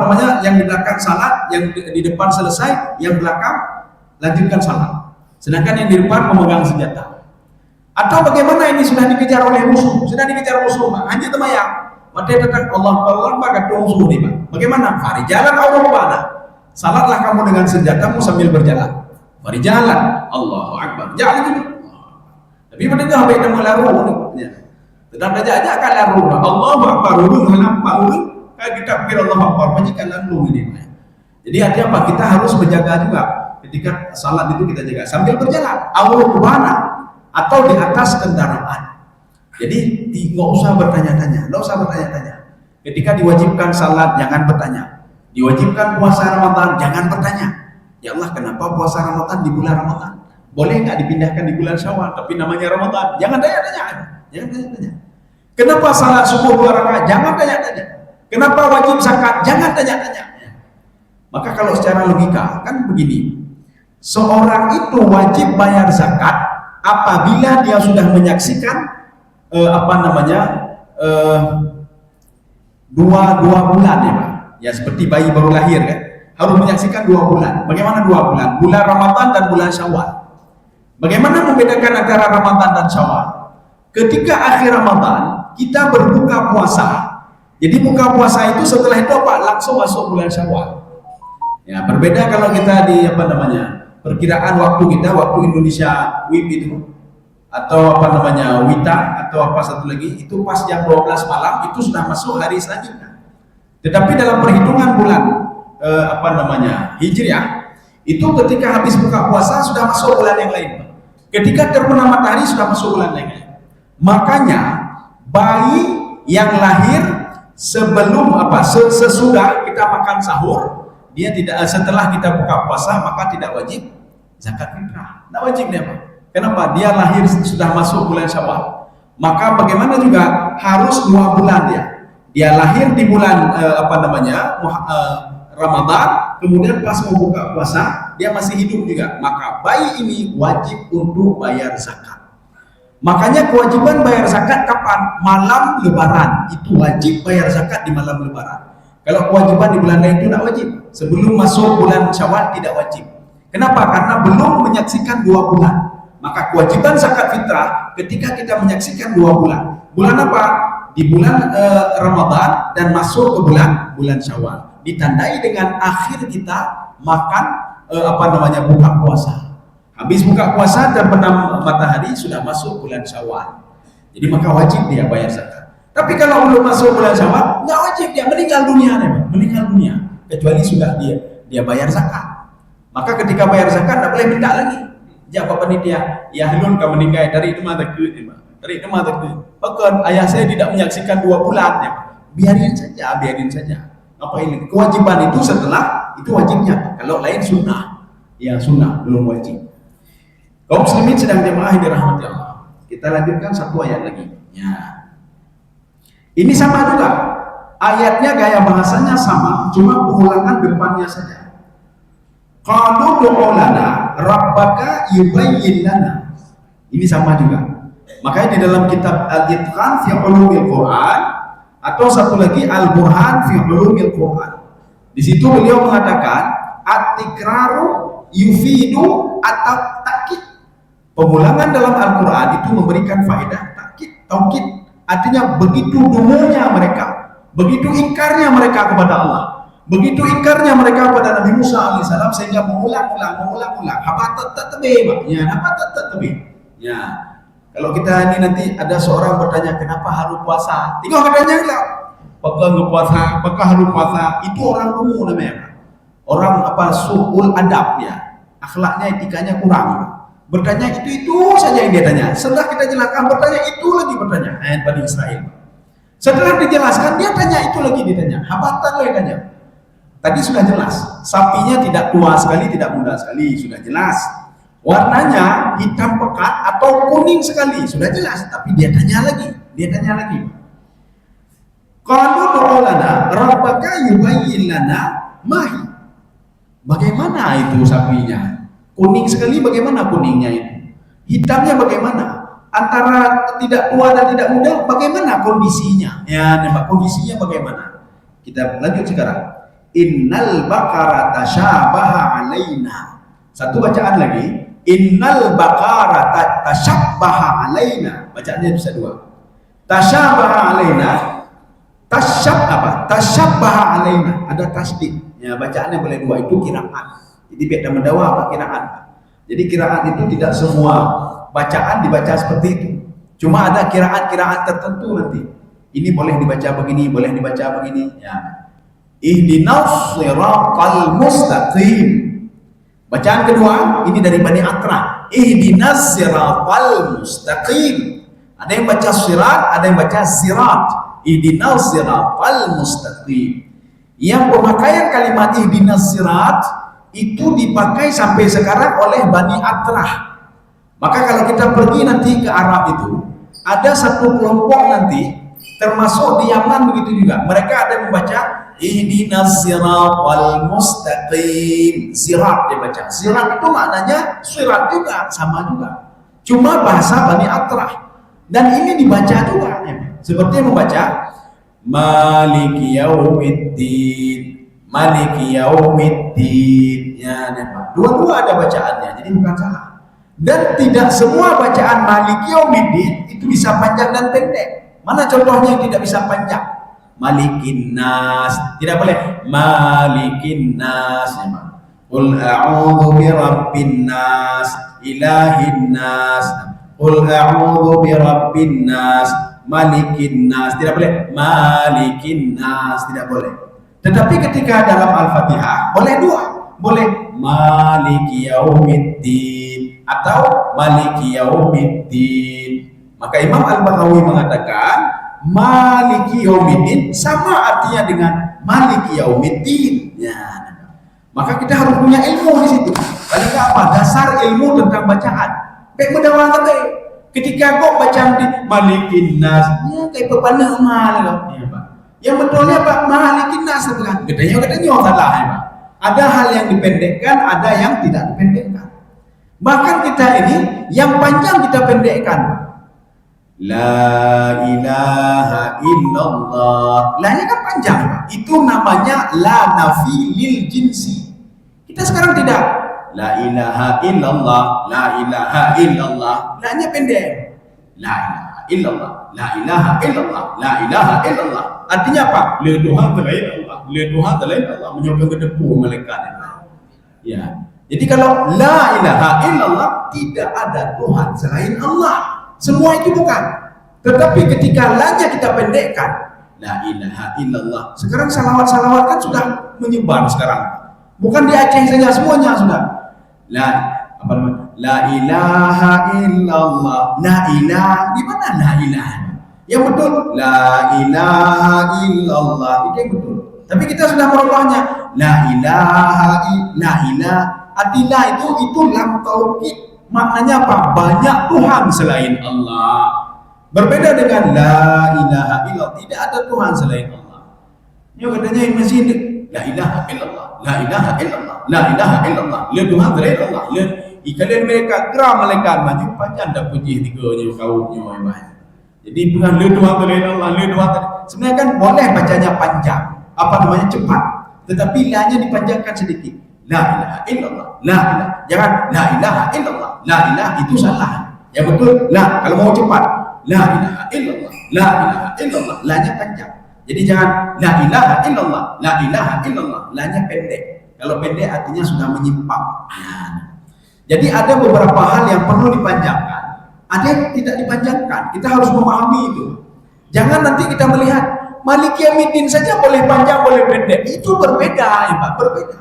Speaker 1: yang di belakang salat, yang di depan selesai, yang belakang lanjutkan salat. Sedangkan yang di depan memegang senjata. Atau bagaimana ini sudah dikejar oleh musuh, hanya temayang. Maka tetap Allah ketemu musuh nih, Pak. Bagaimana? Fari jalan Allah Ta'ala. Salatlah kamu dengan senjatamu sambil berjalan. Fari jalan, Allahu Akbar. Jalan itu. Tapi mereka baik nama laru ni. Tetap aja kan laru. Allahu Akbar, ulun nampak ulun. Kita pikir Allahu Akbar, majikan lalu ini. Jadi artinya apa? Kita harus menjaga juga. Ketika salat itu kita jaga sambil berjalan. Awal kubana atau di atas kendaraan. Jadi nggak usah bertanya-tanya, Ketika diwajibkan salat jangan bertanya. Diwajibkan puasa Ramadan jangan bertanya. Ya Allah, kenapa puasa Ramadan di bulan Ramadan? Boleh nggak dipindahkan di bulan Syawal? Tapi namanya Ramadan. Jangan tanya-tanya. Kenapa salat subuh 2 rakaat? Jangan tanya-tanya. Kenapa wajib zakat? Jangan tanya-tanya. Maka kalau secara logika kan begini. Seorang itu wajib bayar zakat apabila dia sudah menyaksikan dua bulan, ya Pak. Ya seperti bayi baru lahir kan, harus menyaksikan 2 bulan. Bagaimana 2 bulan? Bulan Ramadan dan bulan Syawal. Bagaimana membedakan antara Ramadan dan Syawal? Ketika akhir Ramadan kita berbuka puasa. Jadi buka puasa itu setelah itu apa? Langsung masuk bulan Syawal. Ya, berbeda kalau kita di perkiraan waktu kita, waktu Indonesia WIB itu, atau WITA, atau apa satu lagi, itu pas jam 12 malam itu sudah masuk hari selanjutnya. Tetapi dalam perhitungan bulan Hijriah itu ketika habis buka puasa sudah masuk bulan yang lain. Ketika terbenam matahari sudah masuk bulan yang lain. Makanya bayi yang lahir sebelum sesudah kita makan sahur, dia tidak, setelah kita buka puasa maka tidak wajib zakat fitrah. Tidak wajib dia, Pak. Kenapa? Dia lahir sudah masuk bulan Syawal. Maka bagaimana juga harus 2 bulan dia. Dia lahir di bulan Ramadan, kemudian pas mau buka puasa dia masih hidup juga. Maka bayi ini wajib untuk bayar zakat. Makanya kewajiban bayar zakat kapan? Malam Lebaran. Itu wajib bayar zakat di malam Lebaran. Kalau kewajiban di bulan lain itu tidak wajib. Sebelum masuk bulan Syawal tidak wajib. Kenapa? Karena belum menyaksikan 2 bulan. Maka kewajiban zakat fitrah ketika kita menyaksikan 2 bulan. Bulan apa? Di bulan Ramadan dan masuk ke bulan Syawal. Ditandai dengan akhir kita makan buka puasa. Habis buka puasa terbenam matahari sudah masuk bulan Syawal. Jadi maka wajib dia bayar zakat. Tapi kalau belum masuk bulan Syawal, nggak wajib, dia meninggal dunia, meninggal dunia. Kecuali sudah dia bayar zakat. Maka ketika bayar zakat tidak boleh minta lagi. Jawab panitia, ya hilun kau meninggal dari itu mata ke, dari itu mata ke. Bahkan ayah saya tidak menyaksikan 2 bulan, biarin saja. Apa ini? Kewajiban itu setelah itu wajibnya. Kalau lain sunnah, ya sunnah belum wajib. Kaum muslimin sedang jemaah yang dirahmati Allah. Kita lanjutkan 1 ayat lagi. Ya. Ini sama juga. Ayatnya gaya bahasanya sama, cuma pengulangan depannya saja. Qalu du'u lana rabbaka yubayyin lana. Ini sama juga. Makanya di dalam kitab Al-Itqan fi Ulumil Quran atau satu lagi Al-Burhan fi Ulumil Quran. Di situ beliau mengatakan at-tikraru yufidu atau takkid. Pengulangan dalam Al-Quran itu memberikan faedah taukid, artinya begitu dungunya mereka, begitu ingkarnya mereka kepada Allah, begitu ingkarnya mereka kepada Nabi Musa alaihissalam sehingga mengulang-ulang. Ya, kalau kita ini nanti ada seorang bertanya kenapa harus puasa, tinggal katanya enggak, apakah harus puasa, itu orang dungu namanya, orang su'ul adab ya, akhlaknya, etikanya kurang. Bertanya itu saja yang dia tanya. Setelah kita jelaskan bertanya itu lagi bertanya. Ayat Bani Israel. Setelah dijelaskan dia tanya itu lagi ditanya. Habatan lagi tanya. Tadi sudah jelas. Sapinya tidak tua sekali, tidak muda sekali, sudah jelas. Warnanya hitam pekat atau kuning sekali, sudah jelas. Tapi dia tanya lagi. Qalu du'u lana rabbaka yubayyin lana mahi. Bagaimana itu sapinya? Kuning sekali, bagaimana kuningnya itu? Hitamnya bagaimana? Antara tidak tua dan tidak muda, bagaimana kondisinya? Ya, kondisinya bagaimana? Kita lanjut sekarang. Innal baqara tasyabaha alaina. Satu bacaan lagi. Innal baqara tashabbaha alaina. Bacaannya bisa 2. Tasyabaha alaina. Tashabbaha alaina. Ada tasdid. Ya, bacaannya boleh 2. Itu qiraat. Jadi beda mendawa apa kiraan. Jadi kiraan itu tidak semua bacaan dibaca seperti itu. Cuma ada kiraan tertentu nanti. Ini boleh dibaca begini, boleh dibaca begini. Ya. Ihdinas siratal mustaqim. Bacaan kedua ini dari Bani Atra. Ihdinas siratal mustaqim. Ada yang baca sirat, ada yang baca sirat. Ihdinas siratal mustaqim. Yang pemakaian kalimat ihdinas sirat itu dipakai sampai sekarang oleh Bani Atrah. Maka kalau kita pergi nanti ke Arab itu, ada satu kelompok nanti, termasuk di Yaman begitu juga. Mereka ada yang membaca ihdinas siratal mustaqim. Sirat dia baca. Sirat itu maknanya sirat juga, sama juga. Cuma bahasa Bani Atrah. Dan ini dibaca juga. Seperti membaca Maliki Yaumiddin. Maliki Yaumiddin. Ya, dua-dua ada bacaannya, jadi bukan salah. Dan tidak semua bacaan Maliki Yaumiddin itu bisa panjang dan pendek. Mana contohnya yang tidak bisa panjang? Malikin Nas, tidak boleh. Malikin Nas. Qul a'udzu birabbin nas, ilahin nas. Qul a'udzu birabbin nas, malikin nas. Tidak boleh. Malikin Nas, tidak boleh. Tetapi ketika dalam Al-Fatihah boleh 2, boleh Maliki Yaumiddin atau Maliki Yaumiddin. Maka Imam Al-Baghawi mengatakan Maliki yaumiddin sama artinya dengan Maliki yaumiddin. Ya. Maka kita harus punya ilmu di situ. Paling apa? Dasar ilmu tentang bacaan. Kayak mudah kata ketika kau baca di Malikin Nas, ya kayak pepana mal ya, Pak. Yang betulnya Pak Malikin Nas kan. Gedenya salah ya, Pak. Ada hal yang dipendekkan, ada yang tidak dipendekkan. Bahkan kita ini yang panjang kita pendekkan. La ilaha illallah. Lah ini kan panjang, Pak. Itu namanya la nafi lil jinsi. Kita sekarang tidak la ilaha illallah, la ilaha illallah. La-nya pendek. La ilaha illallah, la ilaha illallah, la ilaha illallah. Artinya apa? La Tuhan selain Allah, la Tuhan selain Allah, menyokong ke depan malaikat. Ya. Jadi kalau la ilaha illallah, tidak ada Tuhan selain Allah. Semua itu bukan. Tetapi ketika la-nya kita pendekkan, la ilaha illallah. Sekarang salawat-salawat kan sudah menyebar sekarang. Bukan di Aceh saja, semuanya sudah. La ilaha illallah. La ilaha, di mana la ilaha? Yang betul la ilaha illallah, itu yang betul. Tapi kita sudah merubahnya la ilaha la ilaha. Artinya itu lam taukid. Maknanya apa? Banyak Tuhan selain Allah. Berbeda dengan la ilaha illallah, tidak ada Tuhan selain Allah. Ini katanya yang masih la ilaha illallah, la ilaha illallah, la ilaha illallah, la Tuhan selain Allah. Kalian mereka geram malaikat maju panjang dah puji tiganya kaumnya hebat. Jadi bukan la Tuhan selain Allah, la Tuhan. Sebenarnya kan boleh bacanya panjang, apa namanya cepat, tetapi la-nya dipanjangkan sedikit. La ilaha illallah, la ilaha. Jangan la ilaha illallah, la ilaha itu salah. Yang betul la kalau mau cepat la ilaha illallah, la ilaha illallah, la-nya panjang. Jadi jangan la ilaha illallah, la ilaha illallah, la-nya pendek. Kalau pendek artinya sudah menyimpang. Jadi ada beberapa hal yang perlu dipanjangkan, ada yang tidak dipanjangkan. Kita harus memahami itu. Jangan nanti kita melihat Maliki Yaumiddin saja boleh panjang, boleh pendek. Itu berbeda ya Pak, berbeda.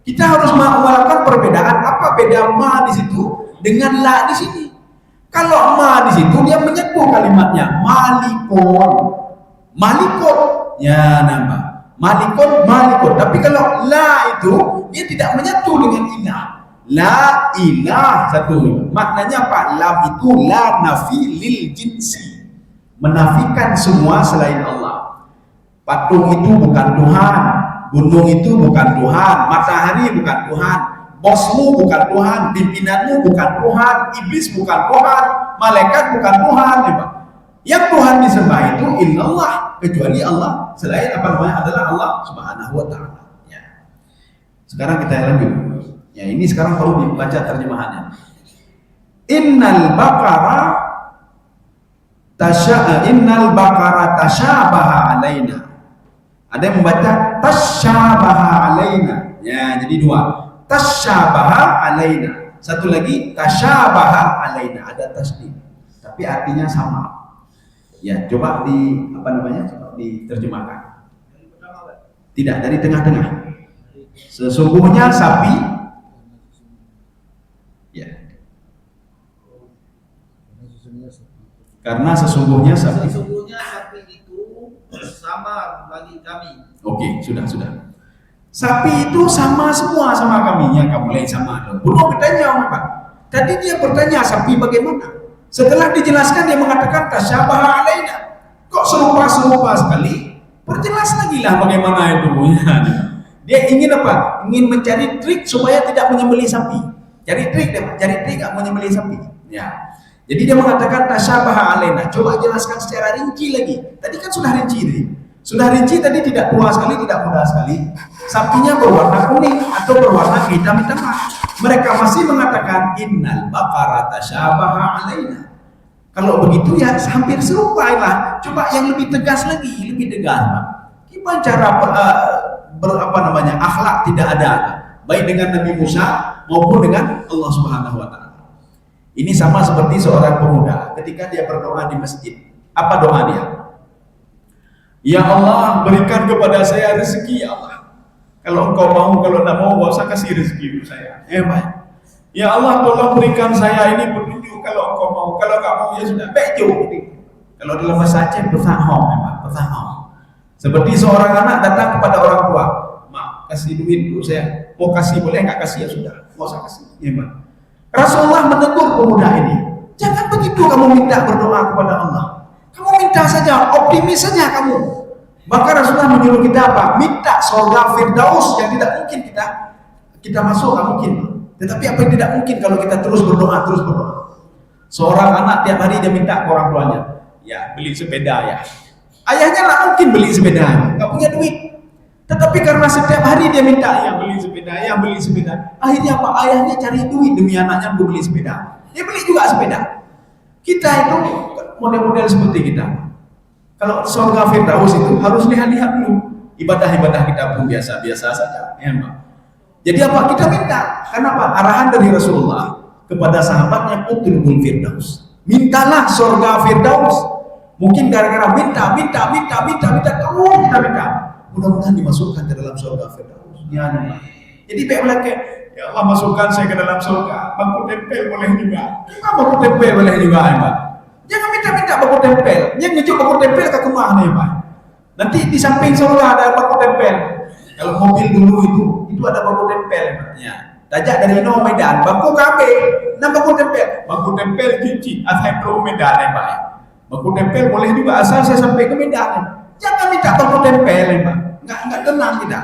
Speaker 1: Kita harus melakukan perbedaan. Apa beda ma di situ dengan la di sini? Kalau ma di situ dia menyatu kalimatnya malikun, malikun, ya nambah malikun, malikun. Tapi kalau la itu dia tidak menyatu dengan ilah. La ilah satu. Maknanya apa? Lam itu la nafi lil jinsi, menafikan semua selain Allah. Patung itu bukan Tuhan, gunung itu bukan Tuhan, matahari bukan Tuhan, bosmu bukan Tuhan, pimpinanmu bukan Tuhan, iblis bukan Tuhan, malaikat bukan Tuhan. Yang Tuhan disembah itu illallah, kecuali Allah selain apa namanya adalah Allah Subhanahu wa taala. Ya. Sekarang kita lanjut. Ya, ini sekarang perlu dibaca terjemahannya. Innal baqara tasyabaha alaina. Ada yang membaca tasyabaha alaina. Ya, jadi dua. Tasyabaha alaina. Satu lagi tasyabaha alaina, ada tasdid. Tapi artinya sama. Ya, coba coba diterjemahkan. Tidak, dari tengah-tengah. Sesungguhnya sapi karena sesungguhnya sapi
Speaker 2: itu sama bagi kami.
Speaker 1: Oke, sudah. Sapi itu sama semua sama kami. Ya, kamu lain sama dong. Bunuh bertanya Pak. Tadi dia bertanya sapi bagaimana? Setelah dijelaskan dia mengatakan tasyabaha alaina. Kok serupa sekali? Perjelas lagi lah bagaimana itu. Dia ingin apa? Ingin mencari trik supaya tidak menyembelih sapi. Cari trik nggak menyembelih sapi. Ya. Jadi dia mengatakan tasyabaha alaina. Coba jelaskan secara rinci lagi. Tadi kan sudah rinci nih. Sudah rinci tadi, tidak tua sekali, tidak muda sekali. Sapinya berwarna kuning atau berwarna hitam. Mereka masih mengatakan innal baqara tasyabaha alaina. Kalau begitu ya hampir serupa lah. Coba yang lebih tegas lagi, lebih tegas Pak. Gimana cara akhlak tidak ada, baik dengan Nabi Musa maupun dengan Allah Subhanahu wa taala. Ini sama seperti seorang pemuda ketika dia berdoa di masjid. Apa doa dia? Ya Allah, berikan kepada saya rezeki ya Allah. Kalau engkau mau, kalau tidak mau, enggak usah kasih rezeki saya. Baik. Ya Allah, tolong berikan saya ini petunjuk kalau engkau mau. Kalau enggak mau ya sudah, bejo. Kalau dalam bahasa Aceh bertahom, bertahom. Seperti seorang anak datang kepada orang tua, mak kasih duit dulu saya, mau kasih boleh nggak kasih ya sudah, nggak usah kasih. Ya, mak. Rasulullah menegur pemuda ini, jangan begitu kamu minta berdoa kepada Allah. Kamu minta saja, optimis saja kamu. Maka Rasulullah menyuruh kita apa? Minta surga Firdaus yang tidak mungkin kita masuk, nggak mungkin. Tetapi apa yang tidak mungkin kalau kita terus berdoa, terus berdoa. Seorang anak tiap hari dia minta ke orang tuanya, ya beli sepeda ya. Ayahnya nggak mungkin beli sepeda, nggak punya duit. Tetapi karena setiap hari dia minta, ya beli sepeda, ya beli sepeda. Akhirnya apa? Ayahnya cari duit demi anaknya untuk beli sepeda. Dia beli juga sepeda. Kita itu model-model seperti kita. Kalau surga Firdaus itu harus lihat-lihat dulu. Ibadah-ibadah kita pun biasa-biasa saja, ya Mbak. Jadi apa? Kita minta. Kenapa? Arahan dari Rasulullah kepada sahabatnya, utlubul Firdaus. Mintalah surga Firdaus. Mungkin gara-gara minta, terus kita minta. Mudah-mudahan dimasukkan ke dalam surga Firdaus. Ya Allah. Jadi baiklah kayak, ya Allah masukkan saya ke dalam surga. Bangku tempel boleh juga. Kita bangku tempel boleh juga, ya Pak. Jangan minta bangku tempel. Yang ngejuk bangku tempel ke kemana ya Pak? Nanti di samping surga ada bangku tempel. Kalau mobil dulu itu ada bangku tempel, ya. Tajak dari no Medan, bangku KB, bangku tempel cici, asal pro Medan ya Pak. Bangku tempel boleh juga asal saya sampai ke Medan. Jangan minta bangku tempel ya Pak. Enggak tenang kita.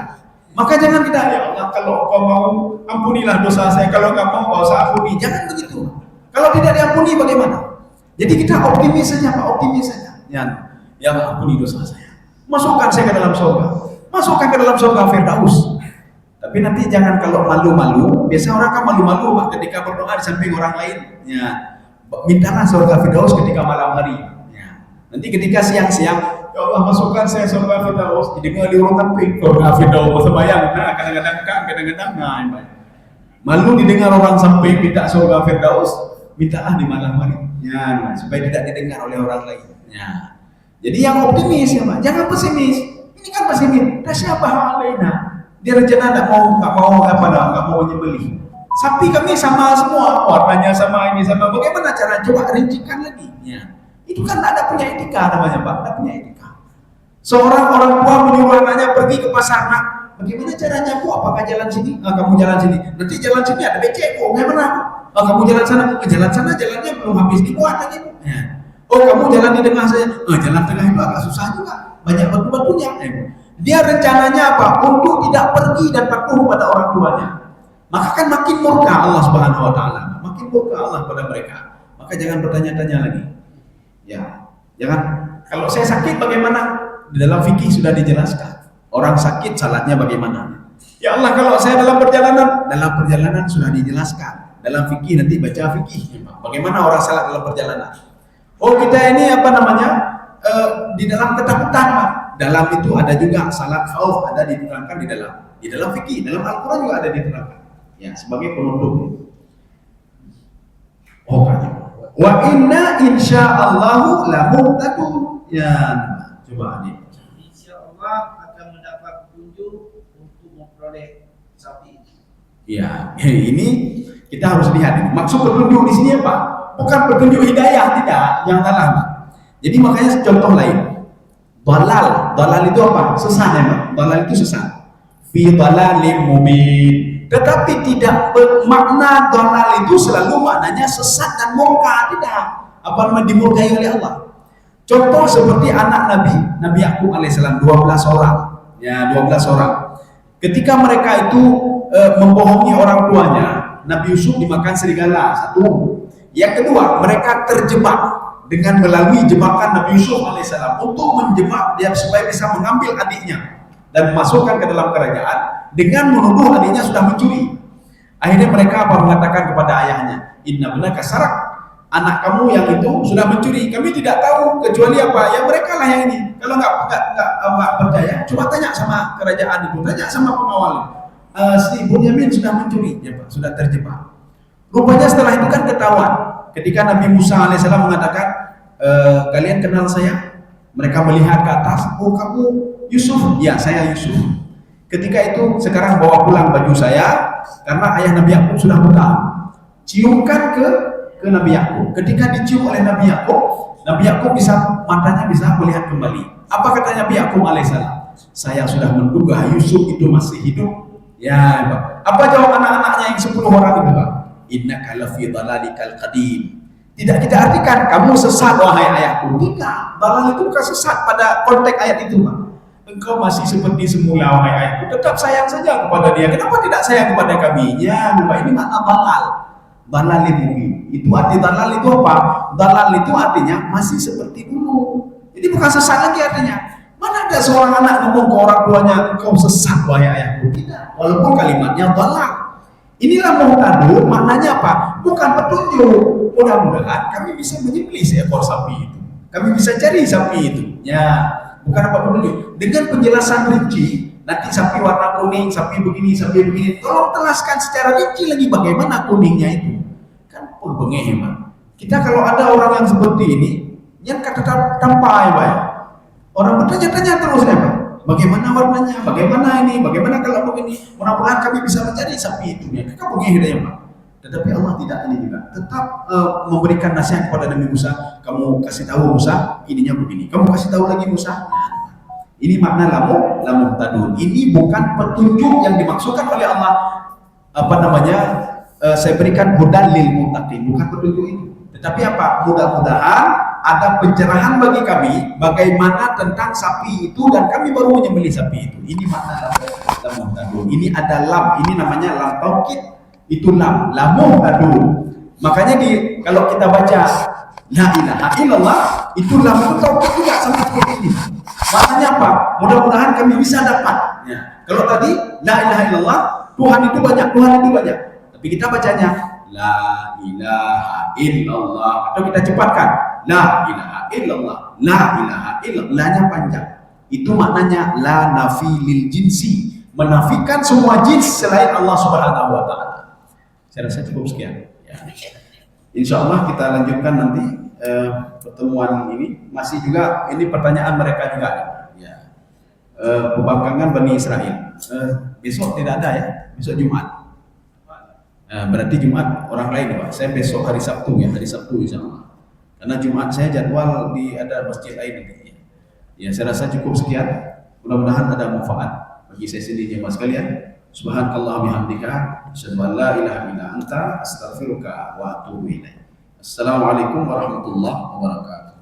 Speaker 1: Maka jangan kita, ya Allah kalau kau mau ampunilah dosa saya, kalau enggak mau usah ampuni. Jangan begitu. Kalau tidak diampuni bagaimana? Jadi kita optimis saja Pak, optimis saja. Ya Allah ampuni dosa saya. Masukkan saya ke dalam surga. Masukkan ke dalam surga Firdaus. Tapi nanti jangan kalau malu-malu. Biasa orang kan malu-malu Pak ketika berdoa di samping orang lain. Ya. Mintalah surga Firdaus ketika malam hari. Ya. Nanti ketika siang-siang, ya Allah masukkan saya surga Firdaus. Didengar di orang samping surga Firdaus sembahyang. Nah, kadang-kadang malu didengar orang samping minta surga Firdaus. Mintalah di malam hari. Ya, supaya tidak didengar oleh orang lain. Ya. Jadi yang optimis ya Pak, jangan pesimis. Ini kan pesimis. Siapa alaina? Dia rencana nggak mau nyembelih. Sapi kami sama semua, warnanya sama ini sama. Bagaimana cara? Coba rincikan lagi. Ya. Itu kan ada punya etika namanya Pak, ada punya etika. Seorang orang tua menyuruh anaknya pergi ke pasar, nak. Bagaimana caranya Bu? Apakah jalan sini? Kamu jalan sini. Nanti jalan sini ada becek, Bu. Bagaimana? Kamu jalan sana. Jalan sana jalannya belum habis dibuat lagi, Bu. Ya. Oh kamu jalan di tengah saja. Jalan tengah itu agak susah juga, banyak batu-batunya. Dia rencananya apa? Untuk tidak pergi dan patuh pada orang tuanya. Maka kan makin murka Allah Subhanahu Wa Taala, makin murka Allah pada mereka. Maka jangan bertanya-tanya lagi. Ya, jangan. Kalau saya sakit bagaimana? Di dalam fikih sudah dijelaskan. Orang sakit salatnya bagaimana? Ya Allah kalau saya dalam perjalanan sudah dijelaskan. Dalam fikih nanti baca fikih. Bagaimana orang salat dalam perjalanan? Oh kita ini di dalam ketakutan Pak. Dalam itu ada juga salat khauf, ada diterangkan di dalam fikih, dalam Al-Quran juga ada diterangkan. Ya sebagai penutup. Oh kan. Wa inna insyaallahu lamuhtadun. Ya coba nih.
Speaker 2: Insyaallah akan mendapat petunjuk untuk memperoleh sapi.
Speaker 1: Ya ini kita harus lihat. Maksud petunjuk di sini apa? Bukan petunjuk hidayah, tidak, yang salah Pak. Jadi makanya contoh lain. Dalal itu apa? Sesat ya Pak. Dalal itu sesat. Fi dalalim mubin. Tetapi tidak bermakna dalal itu selalu maknanya sesat dan murka, tidak. Apa namanya dimurkai oleh Allah. Contoh seperti anak Nabi Yakub alaihissalam 12 orang. Ya, 12 orang. Ketika mereka itu membohongi orang tuanya, Nabi Yusuf dimakan serigala, satu. Yang kedua, mereka terjebak dengan melalui jebakan Nabi Yusuf alaihissalam untuk menjebak dia supaya bisa mengambil adiknya dan memasukkan ke dalam kerajaan dengan menuduh adiknya sudah mencuri. Akhirnya mereka mengatakan kepada ayahnya, inna ibnaka sarak, anak kamu yang itu sudah mencuri. Kami tidak tahu kecuali apa? Ya mereka lah yang ini. Kalau nggak percaya, coba tanya sama kerajaan itu, tanya sama pengawal. Si Bunyamin sudah mencuri, ya Pak, sudah terjebak. Rupanya setelah itu kan ketahuan. Ketika Nabi Musa alaihissalam mengatakan, kalian kenal saya? Mereka melihat ke atas, oh kamu Yusuf? Ya saya Yusuf. Ketika itu sekarang bawa pulang baju saya, karena ayah Nabi Yakub sudah buta. Ciumkan ke ke Nabi Yakub. Ketika dicium oleh Nabi Yakub matanya bisa melihat kembali. Apa kata Nabi Yakub alaihissalam? Saya sudah menduga Yusuf itu masih hidup. Ya, Pak. Apa jawab anak-anaknya yang 10 orang itu, Pak? Innaka lafi dhalalikal qadim. Tidak kita artikan kamu sesat wahai ayahku. Tidak. Dalal itu bukan sesat pada konteks ayat itu, Pak. Engkau masih seperti semula wahai ayahku. Tetap sayang saja kepada dia. Kenapa tidak sayang kepada kami? Ya, Bapak, ini makna dalal. Dalalin mungkin. Itu arti dalal itu apa? Dalal itu artinya masih seperti dulu. Jadi bukan sesat lagi artinya. Mana ada seorang anak ngomong ke orang tuanya, engkau sesat wahai ayahku. Tidak. Walaupun kalimatnya dalal. Inilah muhtadun, maknanya apa? Bukan petunjuk. Mudah-mudahan kami bisa menyembelih seekor sapi itu. Kami bisa cari sapi itu. Ya, bukan apa petunjuk. Dengan penjelasan rinci, nanti sapi warna kuning, sapi begini, tolong telaskan secara rinci lagi bagaimana kuningnya itu. Kan pun bengeh, kita kalau ada orang yang seperti ini, yang kata tanpa ya, orang bertanya-tanya terus ya, Pak. Bagaimana warnanya, bagaimana ini, bagaimana kalau begini. Mudah-mudahan kami bisa mencari sapi itu. Ya, kakak bengeh ya, Pak. Tetapi Allah tidak ini juga. Tetap memberikan nasihat kepada Nabi Musa. Kamu kasih tahu Musa, ininya begini. Kamu kasih tahu lagi Musa. Ini makna lamu tadun. Ini bukan petunjuk yang dimaksudkan oleh Allah. Saya berikan hudan lil muttaqin, bukan petunjuk itu. Tetapi apa? Mudah-mudahan ada pencerahan bagi kami bagaimana tentang sapi itu dan kami baru menyembelih sapi itu. Ini makna lamu tadun. Ini ada lam, ini namanya lam taukid. Itu lamu tadun. Makanya kalau kita baca la ilaha illallah, itu lam taukid juga sama seperti ini. Maknanya apa? Mudah-mudahan kami bisa dapat. Ya. Kalau tadi la ilaha illallah, Tuhan itu banyak. Tapi kita bacanya la ilaha illallah, atau kita cepatkan la ilaha illallah, la ilaha illallah. La-nya panjang. Itu maknanya la nafi lil jinsi, menafikan semua jins selain Allah Subhanahu wa taala. Saya rasa cukup sekian. Ya. Insya Allah kita lanjutkan nanti pertemuan ini. Masih juga ini pertanyaan mereka juga. Ya. Pembangkangan Bani Israel. Besok tidak ada ya, besok Jumat. Berarti Jumat orang lain, Pak. Saya besok hari Sabtu insya Allah. Karena Jumat saya jadwal ada masjid lain nanti. Ya, saya rasa cukup sekian. Mudah-mudahan ada manfaat bagi saya sendiri jemaah sekalian. Subhanakallah bihamdika, asyhadu an la ilaha illa anta, astaghfiruka wa atubu ilaik. Assalamualaikum warahmatullahi wabarakatuh.